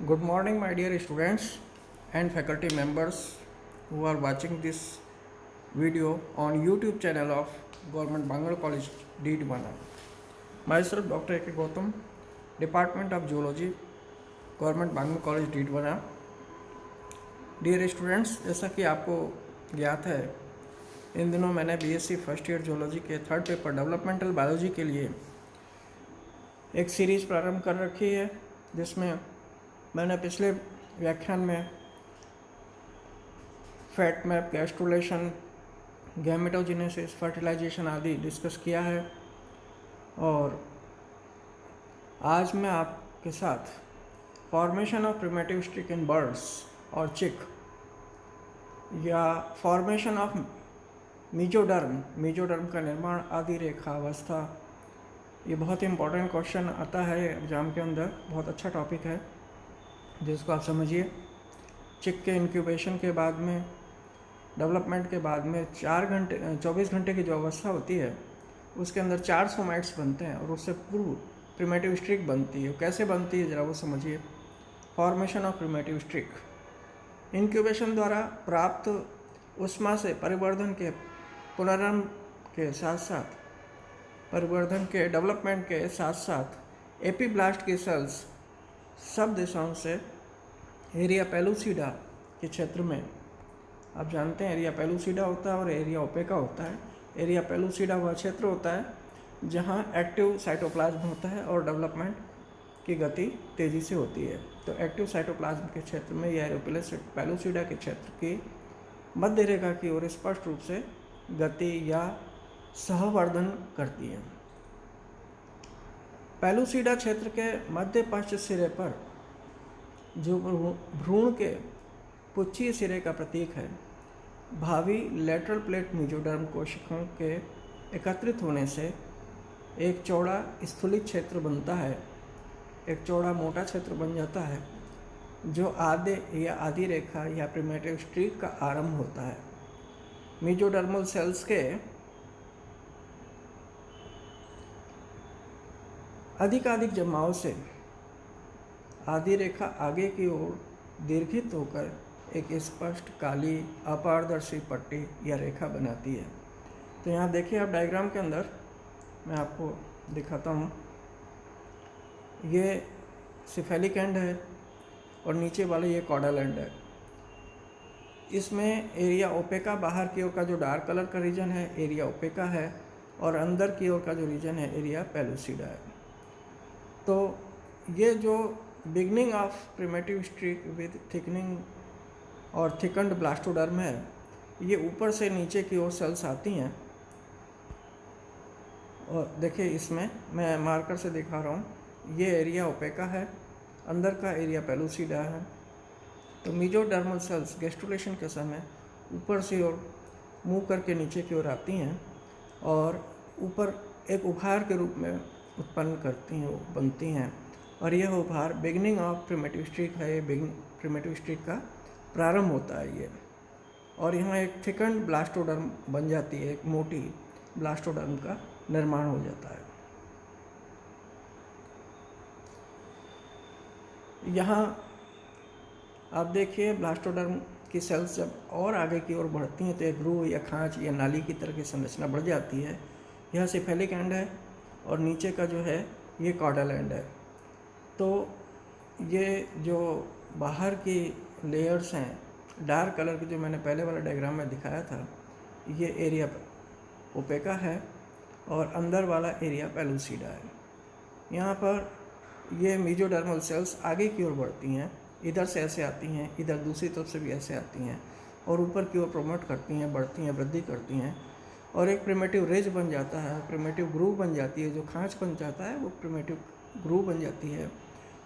Good morning, my dear students and faculty members who are watching this video on YouTube channel of Government Bangalore College D1. Myself, Dr. A.K. Gautam, Department of Zoology, Government Bangalore College D1. Dear students, जैसा कि आपको ज्ञात है, इन दिनों मैंने BSc first year zoology के third paper developmental biology के लिए एक सीरीज़ प्रारंभ कर रखी है, जिसमें मैंने पिछले व्याख्यान में fat map, gastrulation, gametogenesis, fertilization आदि डिस्कस किया है। और आज मैं आपके साथ formation of primitive streak in birds और चिक या फॉर्मेशन ऑफ मीजोडर्म का निर्माण आदि रेखा अवस्था, ये बहुत इंपॉर्टेंट क्वेश्चन आता है एग्ज़ाम के अंदर। बहुत अच्छा टॉपिक है जिसको आप समझिए। चिक के इंक्यूबेशन के बाद में, डेवलपमेंट के बाद में 24 घंटे की जो अवस्था होती है उसके अंदर 4 सोमाइट्स बनते हैं और उससे पूर्व प्रिमेटिव स्ट्रिक बनती है। कैसे बनती है ज़रा वो समझिए। Formation of primitive streak incubation द्वारा प्राप्त ऊष्मा से परिवर्धन के पुनरारंभ के साथ साथ, परिवर्धन के डेवलपमेंट के साथ साथ एपीब्लास्ट की सेल्स सब दिशाओं से एरिया पेलुसिडा के क्षेत्र में, आप जानते हैं एरिया पेलुसिडा होता है और एरिया ओपेका होता है। एरिया पेलुसिडा वह क्षेत्र होता है जहां एक्टिव साइटोप्लाज्म होता है और डेवलपमेंट की गति तेज़ी से होती है। तो एक्टिव साइटोप्लाज्म के क्षेत्र में या एरिया पेलुसिडा के क्षेत्र की मध्य रेखा की ओर स्पष्ट रूप से गति या सहवर्धन करती है। पेलुसिडा क्षेत्र के मध्य पश्च सिरे पर जो भ्रूण के पुच्छीय सिरे का प्रतीक है, भावी लेटरल प्लेट मीजोडर्म कोशिकाओं के एकत्रित होने से एक चौड़ा स्थूलित क्षेत्र बनता है, एक चौड़ा मोटा क्षेत्र बन जाता है जो आदि रेखा या प्रिमेटिव स्ट्रिक का आरंभ होता है। मीजोडर्मल सेल्स के अधिकाधिक जमाव से आदि रेखा आगे की ओर दीर्घित होकर एक स्पष्ट काली अपारदर्शी पट्टी या रेखा बनाती है। तो यहाँ देखिए आप डायग्राम के अंदर, मैं आपको दिखाता हूँ। ये सिफेलिक एंड है और नीचे वाले ये कॉडल एंड है। इसमें एरिया ओपेका, बाहर की ओर का जो डार्क कलर का रीजन है एरिया ओपेका है, और अंदर की ओर का जो रीजन है एरिया पेलुसिडा है। तो ये जो beginning of primitive streak with thickening और थिकंड ब्लास्टोडर्म है, ये ऊपर से नीचे की ओर सेल्स आती हैं। और देखिए इसमें मैं मार्कर से दिखा रहा हूँ, ये एरिया ओपेका है, अंदर का एरिया पेलुसिडा है। तो मीजोडर्मल सेल्स गैस्ट्रुलेशन के समय ऊपर से और मुँह करके नीचे की ओर आती हैं और ऊपर एक उभार के रूप में उत्पन्न करती हैं, बनती हैं। और यह उभार बिगनिंग ऑफ प्रिमेटिव स्ट्रिक है, ये प्रिमेटिव स्ट्रिक का प्रारंभ होता है ये। और यहाँ एक थिकंड ब्लास्टोडर्म बन जाती है, एक मोटी ब्लास्टोडर्म का निर्माण हो जाता है। यहाँ आप देखिए ब्लास्टोडर्म की सेल्स जब और आगे की ओर बढ़ती हैं तो एक ग्रूव या खांच या नाली की तरह की संरचना बढ़ जाती है। यह सिफेलिक एंड है और नीचे का जो है ये कॉडल एंड है। तो ये जो बाहर की लेयर्स हैं डार्क कलर की, जो मैंने पहले वाला डायग्राम में दिखाया था, ये एरिया ओपेका है और अंदर वाला एरिया पेलुसिडा है। यहाँ पर ये मीजोडर्मल सेल्स आगे की ओर बढ़ती हैं, इधर से ऐसे आती हैं, इधर दूसरी तरफ से भी ऐसे आती हैं और ऊपर की ओर प्रोमोट करती हैं, बढ़ती हैं, वृद्धि करती हैं और एक प्रिमेटिव रेज बन जाता है, प्रिमेटिव ग्रूव बन जाती है। जो खांच बन जाता है वो प्रिमेटिव ग्रूव बन जाती है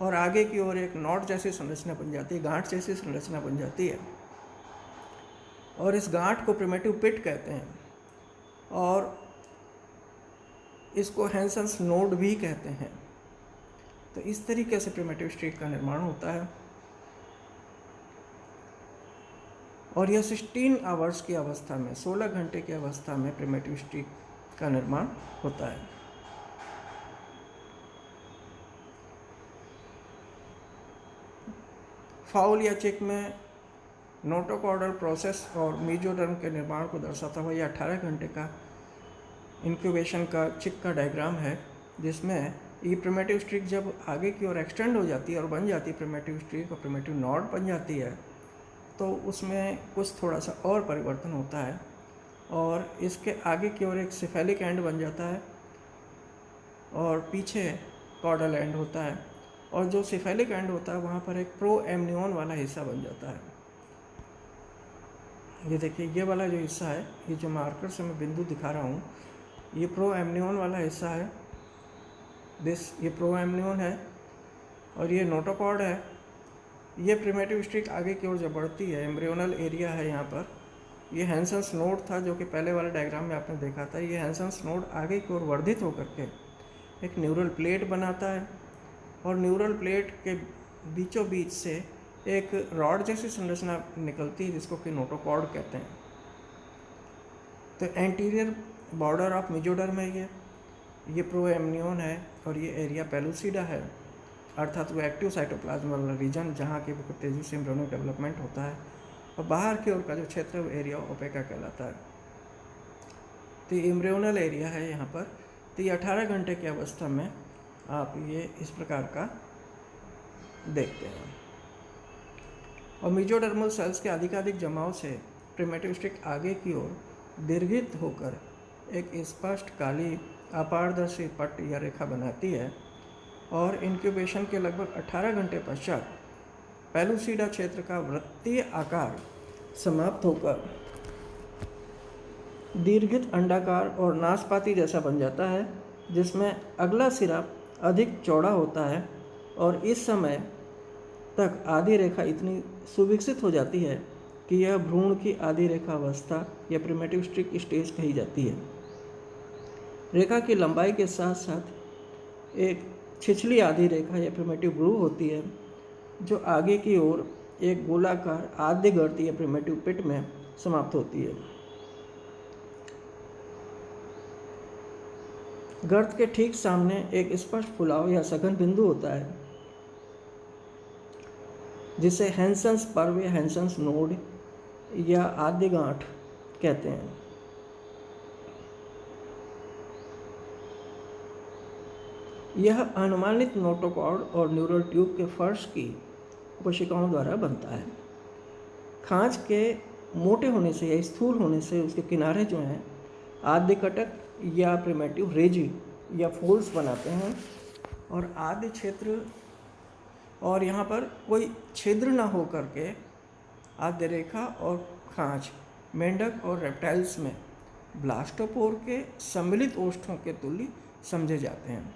और आगे की ओर एक नॉट जैसी संरचना बन जाती है, गांठ जैसी संरचना बन जाती है। और इस गांठ को प्रिमेटिव पिट कहते हैं और इसको हैंसन्स नोड भी कहते हैं। तो इस तरीके से प्रिमेटिव स्ट्रिक का निर्माण होता है और यह 16 आवर्स की अवस्था में, 16 घंटे की अवस्था में प्रिमेटिव स्ट्रिक का निर्माण होता है। फाउल या चिक में नोटोकॉर्डल प्रोसेस और मीजोडर्म के निर्माण को दर्शाता हुआ यह 18 घंटे का इंक्यूबेशन का चिक का डायग्राम है, जिसमें ये प्रिमेटिव स्ट्रिक जब आगे की ओर एक्सटेंड हो जाती है और बन जाती है प्रिमेटिव स्ट्रिक और प्रिमेटिव नॉड बन जाती है, तो उसमें कुछ थोड़ा सा और परिवर्तन होता है और इसके आगे की ओर एक सिफेलिक एंड बन जाता है और पीछे कॉर्डल एंड होता है, और जो सिफेलिक एंड होता है वहाँ पर एक प्रो एमनियन वाला हिस्सा बन जाता है। ये देखिए, ये वाला जो हिस्सा है, ये जो मार्कर से मैं बिंदु दिखा रहा हूँ, ये प्रो एमनियन वाला हिस्सा है। ये प्रो एमनियन है और ये नोटोकॉर्ड है। ये प्रिमेटिव स्ट्रिक आगे की ओर जब बढ़ती है, एम्ब्रियोनल एरिया है यहाँ पर। ये हैंसन्स नोड था जो कि पहले वाले डायग्राम में आपने देखा था। ये हैंसन्स नोड आगे की ओर वर्धित होकर के एक न्यूरल प्लेट बनाता है और न्यूरल प्लेट के बीचों बीच से एक रॉड जैसी संरचना निकलती है जिसको कि नोटोकॉर्ड कहते हैं। तो एंटीरियर बॉर्डर ऑफ मेजोडर्म है ये प्रो एमनियन है और ये एरिया पेलुसिडा है, अर्थात वो एक्टिव साइटोप्लाज्म वाला रीजन जहाँ की बहुत तेज़ी से एम्ब्रियोनिक डेवलपमेंट होता है, और बाहर की ओर का जो क्षेत्र है वो एरिया ओपेका कहलाता है। तो ये एम्ब्रियोनल एरिया है यहाँ पर। तो ये 18 घंटे की अवस्था में आप ये इस प्रकार का देखते हैं। और मेजोडर्मल सेल्स के अधिकाधिक जमाव से प्रिमेटिव स्ट्रिक आगे की ओर दीर्घित होकर एक स्पष्ट काली अपारदर्शी पट्ट या रेखा बनाती है और इंक्यूबेशन के लगभग 18 घंटे पश्चात पेलुसिडा क्षेत्र का वृत्तीय आकार समाप्त होकर दीर्घित अंडाकार और नाशपाती जैसा बन जाता है, जिसमें अगला सिरा अधिक चौड़ा होता है और इस समय तक आधी रेखा इतनी सुविकसित हो जाती है कि यह भ्रूण की आधी रेखा अवस्था या प्रिमेटिव स्ट्रिक स्टेज कही जाती है। रेखा की लंबाई के साथ साथ एक छिछली आधी रेखा या प्रिमेटिव ग्रूव होती है जो आगे की ओर एक गोलाकार आद्य गर्त या प्रिमेटिव पिट में समाप्त होती है। गर्त के ठीक सामने एक स्पष्ट फुलाव या सघन बिंदु होता है जिसे हैंसन्स पर्व या हैंसन्स नोड या आद्य गांठ कहते हैं। यह अनुमानित नोटोकॉर्ड और न्यूरल ट्यूब के फर्श की कोशिकाओं द्वारा बनता है। खांच के मोटे होने से या स्थूल होने से उसके किनारे जो हैं आद्य कटक या प्रिमेटिव रेजी या फोल्ड्स बनाते हैं और आद्य क्षेत्र, और यहाँ पर कोई छिद्र न हो करके आद्य रेखा और खांच मेंढक और रेप्टाइल्स में ब्लास्टोपोर के सम्मिलित ओष्ठों के तुल्य समझे जाते हैं,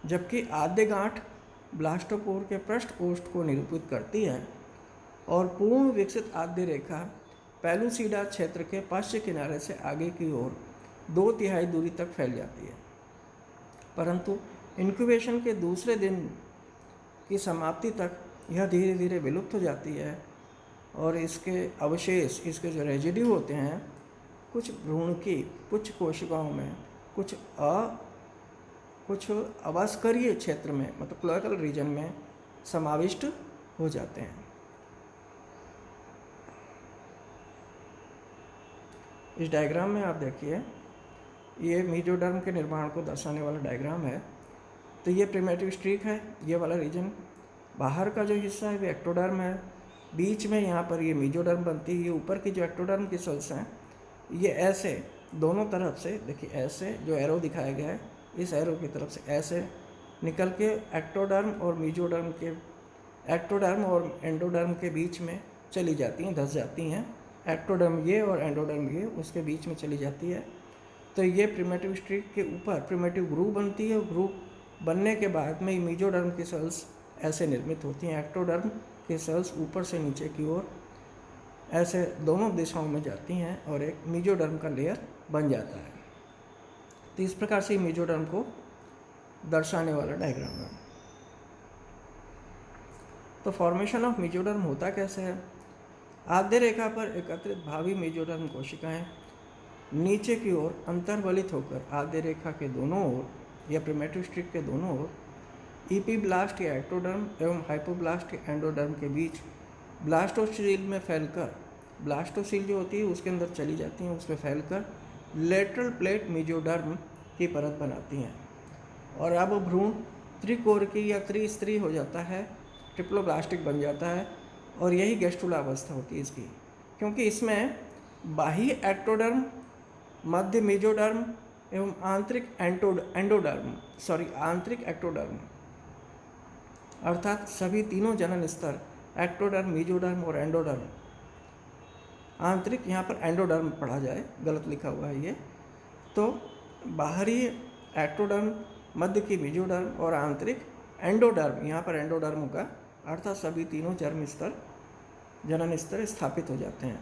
जबकि आद्य गांठ ब्लास्टोपोर के पृष्ठ ओष्ठ को निरूपित करती है और पूर्ण विकसित आद्य रेखा पेलुसिडा क्षेत्र के पश्चिमी किनारे से आगे की ओर 2/3 दूरी तक फैल जाती है। परंतु इंक्यूबेशन के दूसरे दिन की समाप्ति तक यह धीरे धीरे विलुप्त हो जाती है और इसके अवशेष, इसके जो रेजिड्यू होते हैं, कुछ भ्रूण की कुछ कोशिकाओं में कुछ अवास्करीय क्षेत्र में, मतलब क्लोएकल रीजन में समाविष्ट हो जाते हैं। इस डायग्राम में आप देखिए, ये मेजोडर्म के निर्माण को दर्शाने वाला डायग्राम है। तो ये प्रिमेटिव स्ट्रिक है, ये वाला रीजन। बाहर का जो हिस्सा है वो एक्टोडर्म है, बीच में यहाँ पर ये मेजोडर्म बनती है। ये ऊपर की जो एक्टोडर्म की सेल्स हैं, ये ऐसे दोनों तरफ से देखिए, ऐसे जो एरो दिखाया गया है, इस एरो की तरफ से ऐसे निकल के एक्टोडर्म और मेजोडर्म के, एक्टोडर्म और एंडोडर्म के बीच में चली जाती हैं, धंस जाती हैं। एक्टोडर्म ये और एंडोडर्म ये उसके बीच में चली जाती है। तो ये प्रिमेटिव स्ट्रिक के ऊपर प्रिमेटिव ग्रूव बनती है। ग्रूव बनने के बाद में मेजोडर्म की सेल्स ऐसे निर्मित होती हैं। एक्टोडर्म की सेल्स ऊपर से नीचे की ओर ऐसे दोनों दिशाओं में जाती हैं और एक मेजोडर्म का लेयर बन जाता है। तो इस प्रकार से मेजोडर्म को दर्शाने वाला डायग्राम है। तो फॉर्मेशन ऑफ मेजोडर्म होता कैसे है? आद्य रेखा पर एकत्रित भावी मेजोडर्म कोशिकाएं नीचे की ओर अंतर्वलित होकर आद्य रेखा के दोनों ओर या प्रिमेटिव स्ट्रिक के दोनों ओर इपीब्लास्ट या एक्टोडर्म एवं हाइपोब्लास्ट या एंडोडर्म के बीच ब्लास्टोसील में फैलकर, ब्लास्टोसील जो होती है उसके अंदर चली जाती हैं, उसमें फैलकर लेटरल प्लेट मेसोडर्म की परत बनाती हैं और अब भ्रूण त्रिकोरकी या त्रिस्तरीय हो जाता है, ट्रिप्लोब्लास्टिक बन जाता है और यही गैस्ट्रुला अवस्था होती है इसकी, क्योंकि इसमें बाह्य एक्टोडर्म, मध्य मेसोडर्म एवं आंतरिक आंतरिक एक्टोडर्म अर्थात सभी तीनों जनन स्तर एक्टोडर्म, मेसोडर्म और एंडोडर्म, आंतरिक यहाँ पर एंडोडर्म पढ़ा जाए, गलत लिखा हुआ है ये, तो बाहरी एक्टोडर्म, मध्य की मेसोडर्म और आंतरिक एंडोडर्म, यहाँ पर एंडोडर्म होगा, अर्थात सभी तीनों जनन स्तर स्थापित हो जाते हैं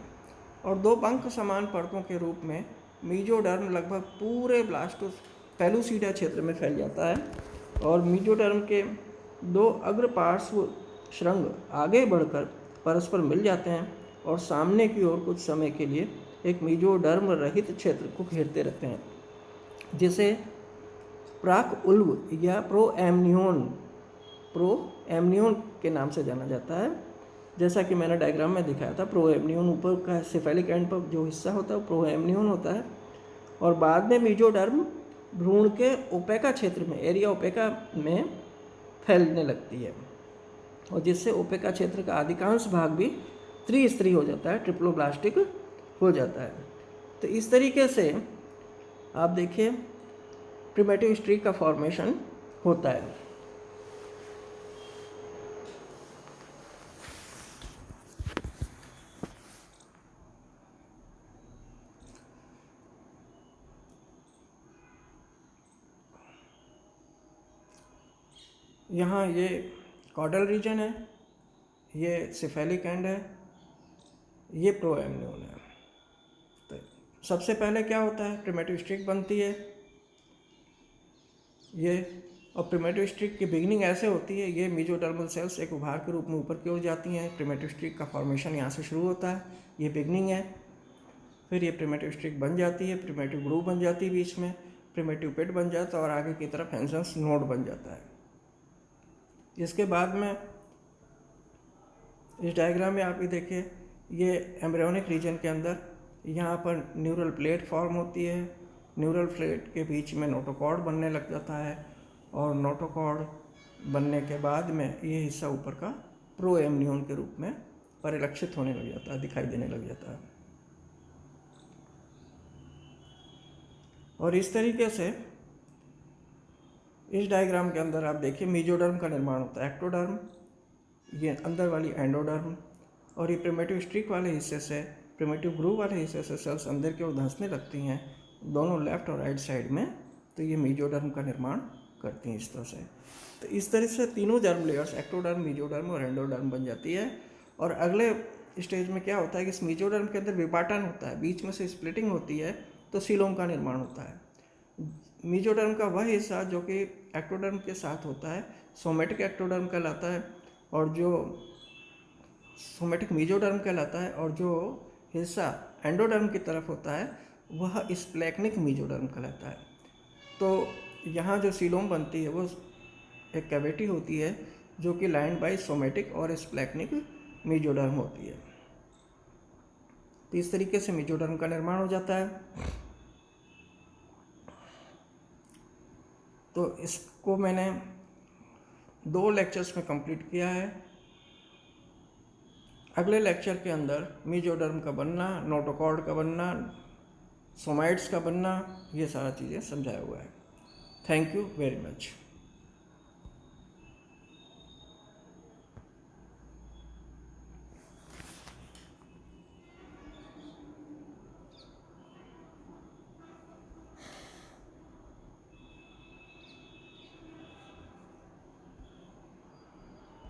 और दो पंख समान परतों के रूप में मेसोडर्म लगभग पूरे पेलुसिडा क्षेत्र में फैल जाता है और मेसोडर्म के दो अग्र पार्श्व श्रृंग आगे बढ़कर परस्पर मिल जाते हैं और सामने की ओर कुछ समय के लिए एक मेसोडर्म रहित क्षेत्र को घेरते रहते हैं, जिसे प्राक उल्व या प्रोएमनियोन के नाम से जाना जाता है। जैसा कि मैंने डायग्राम में दिखाया था, प्रोएमनियोन ऊपर का सेफेलिक एंड पर जो हिस्सा होता है वो प्रोएमनियोन होता है और बाद में मेसोडर्म भ्रूण के ओपेका क्षेत्र में, एरिया ओपेका में फैलने लगती है और जिससे ओपेका क्षेत्र का अधिकांश भाग भी त्रिस्तरीय हो जाता है, ट्रिप्लोब्लास्टिक हो जाता है। तो इस तरीके से आप देखिए प्रिमेटिव स्ट्रीक का फॉर्मेशन होता है। यहाँ ये कॉडल रीजन है, ये सेफेलिक एंड है, ये प्रोएमनियोन है। तो सबसे पहले क्या होता है, प्रिमेटिव स्ट्रिक बनती है ये, और प्रिमेटिव स्ट्रिक की बिगिनिंग ऐसे होती है, ये मेसोडर्मल सेल्स एक उभार के रूप में ऊपर की ओर जाती हैं, प्रिमेटिव स्ट्रिक का फॉर्मेशन यहाँ से शुरू होता है, ये बिगिनिंग है। फिर ये प्रिमेटिव स्ट्रिक बन जाती है, प्रिमेटिव ग्रूव बन जाती है, बीच में प्रिमेटिव पिट बन जाता है और आगे की तरफ हेंसन्स नोड बन जाता है। इसके बाद में इस डायग्राम में आप ये देखिए, ये एम्ब्रियोनिक रीजन के अंदर यहाँ पर न्यूरल प्लेट फॉर्म होती है, न्यूरल प्लेट के बीच में नोटोकॉर्ड बनने लग जाता है और नोटोकॉर्ड बनने के बाद में ये हिस्सा ऊपर का प्रोएमनियोन के रूप में परिलक्षित होने लग जाता है, दिखाई देने लग जाता है। और इस तरीके से इस डायग्राम के अंदर आप देखिए मेसोडर्म का निर्माण होता है, एक्टोडर्म, ये अंदर वाली एंडोडर्म, और ये प्रिमेटिव स्ट्रिक वाले हिस्से से, प्रिमेटिव ग्रूव वाले हिस्से से सेल्स अंदर की ओर धंसने लगती हैं, दोनों लेफ्ट और राइट साइड में, तो ये मेसोडर्म का निर्माण करती हैं इस तरह से। तो इस तरह से तीनों जर्म लेयर्स एक्टोडर्म, मेसोडर्म और एंडोडर्म बन जाती है। और अगले स्टेज में क्या होता है कि इस मेसोडर्म के अंदर विपाटन होता है, बीच में से स्प्लिटिंग होती है, तो सीलोम का निर्माण होता है। मेसोडर्म का वह हिस्सा जो कि एक्टोडर्म के साथ होता है सोमेटिक एक्टोडर्म कहलाता है, और जो सोमेटिक मेसोडर्म कहलाता है, और जो हिस्सा एंडोडर्म की तरफ होता है वह स्प्लैक्निक मेसोडर्म कहलाता है। तो यहाँ जो सीलोम बनती है वो एक कैविटी होती है जो कि लाइंड बाय सोमेटिक और स्प्लैक्निक मेसोडर्म होती है। तो इस तरीके से मेसोडर्म का निर्माण हो जाता है। तो इसको मैंने 2 लेक्चर्स में कंप्लीट किया है। अगले लेक्चर के अंदर मेसोडर्म का बनना, नोटोकॉर्ड का बनना, सोमाइट्स का बनना, ये सारा चीज़ें समझाया हुआ है। Thank you very much.